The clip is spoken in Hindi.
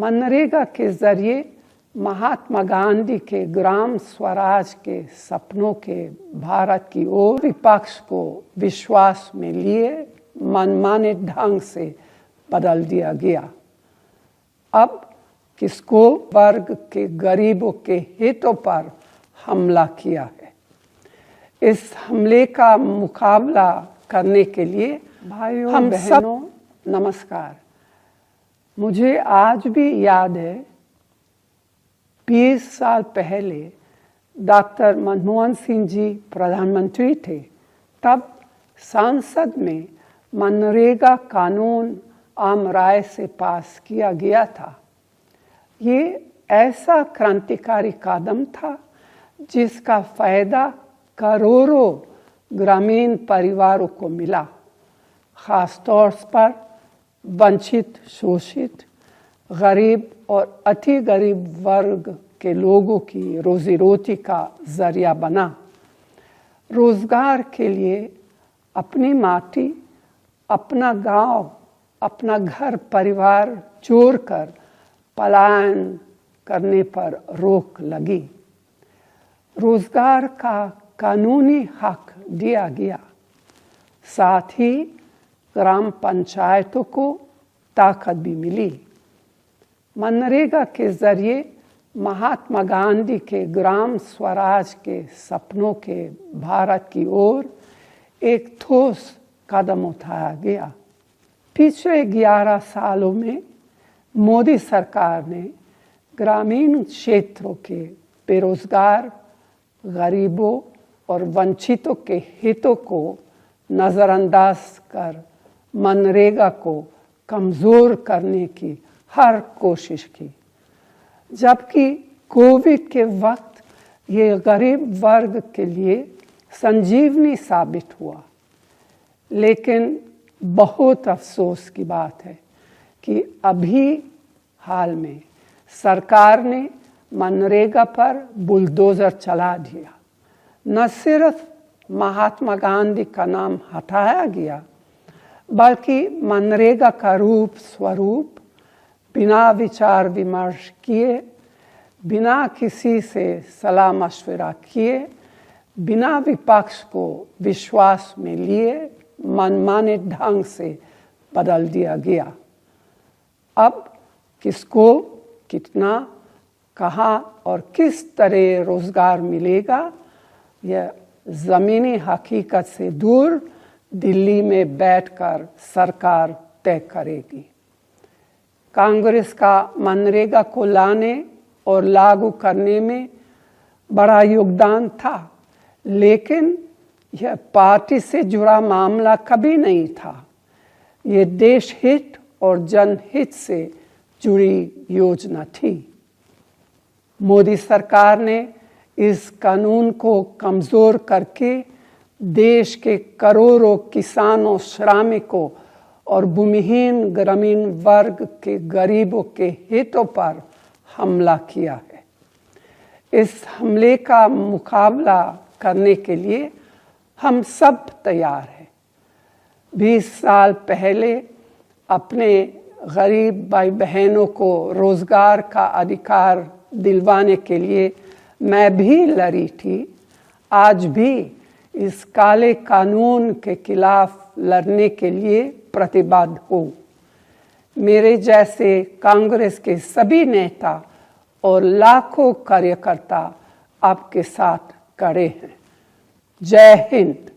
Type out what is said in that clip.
मनरेगा के जरिए महात्मा गांधी के ग्राम स्वराज के सपनों के भारत की ओर विपक्ष को विश्वास में लिए मनमाने ढंग से बदल दिया गया। अब किसको वर्ग के गरीबों के हितों पर हमला किया है। इस हमले का मुकाबला करने के लिए भाइयों हम बहनों नमस्कार। मुझे आज भी याद है 20 साल पहले डॉक्टर मनमोहन सिंह जी प्रधानमंत्री थे, तब संसद में मनरेगा कानून आम राय से पास किया गया था। ये ऐसा क्रांतिकारी कदम था जिसका फायदा करोड़ों ग्रामीण परिवारों को मिला, खास तौर पर वंचित, शोषित, गरीब और अति गरीब वर्ग के लोगों की रोजी रोटी का जरिया बना। रोजगार के लिए अपनी माटी, अपना गांव, अपना घर परिवार छोड़कर पलायन करने पर रोक लगी। रोजगार का कानूनी हक दिया गया, साथ ही ग्राम पंचायतों को ताकत भी मिली। मनरेगा के जरिए महात्मा गांधी के ग्राम स्वराज के सपनों के भारत की ओर एक ठोस कदम उठाया गया। पिछले 11 सालों में मोदी सरकार ने ग्रामीण क्षेत्रों के बेरोजगार, गरीबों और वंचितों के हितों को नज़रअंदाज कर मनरेगा को कमज़ोर करने की हर कोशिश की। जबकि कोविड के वक्त ये गरीब वर्ग के लिए संजीवनी साबित हुआ, लेकिन बहुत अफसोस की बात है कि अभी हाल में सरकार ने मनरेगा पर बुलडोजर चला दिया। न सिर्फ महात्मा गांधी का नाम हटाया गया, बल्कि मनरेगा का रूप स्वरूप बिना विचार विमर्श किए, बिना किसी से सलाह मशवरा किए, बिना विपक्ष को विश्वास में लिए मनमाने ढंग से बदल दिया गया। अब किसको कितना, कहाँ और किस तरह रोजगार मिलेगा, यह ज़मीनी हकीकत से दूर दिल्ली में बैठकर सरकार तय करेगी। कांग्रेस का मनरेगा को लाने और लागू करने में बड़ा योगदान था, लेकिन यह पार्टी से जुड़ा मामला कभी नहीं था। ये देश हित और जनहित से जुड़ी योजना थी। मोदी सरकार ने इस कानून को कमज़ोर करके देश के करोड़ों किसानों, श्रमिकों और भूमिहीन ग्रामीण वर्ग के गरीबों के हितों पर हमला किया है। इस हमले का मुकाबला करने के लिए हम सब तैयार हैं। 20 साल पहले अपने गरीब भाई बहनों को रोजगार का अधिकार दिलवाने के लिए मैं भी लड़ी थी। आज भी इस काले कानून के खिलाफ लड़ने के लिए प्रतिबद्ध हूँ। मेरे जैसे कांग्रेस के सभी नेता और लाखों कार्यकर्ता आपके साथ खड़े हैं। जय हिंद।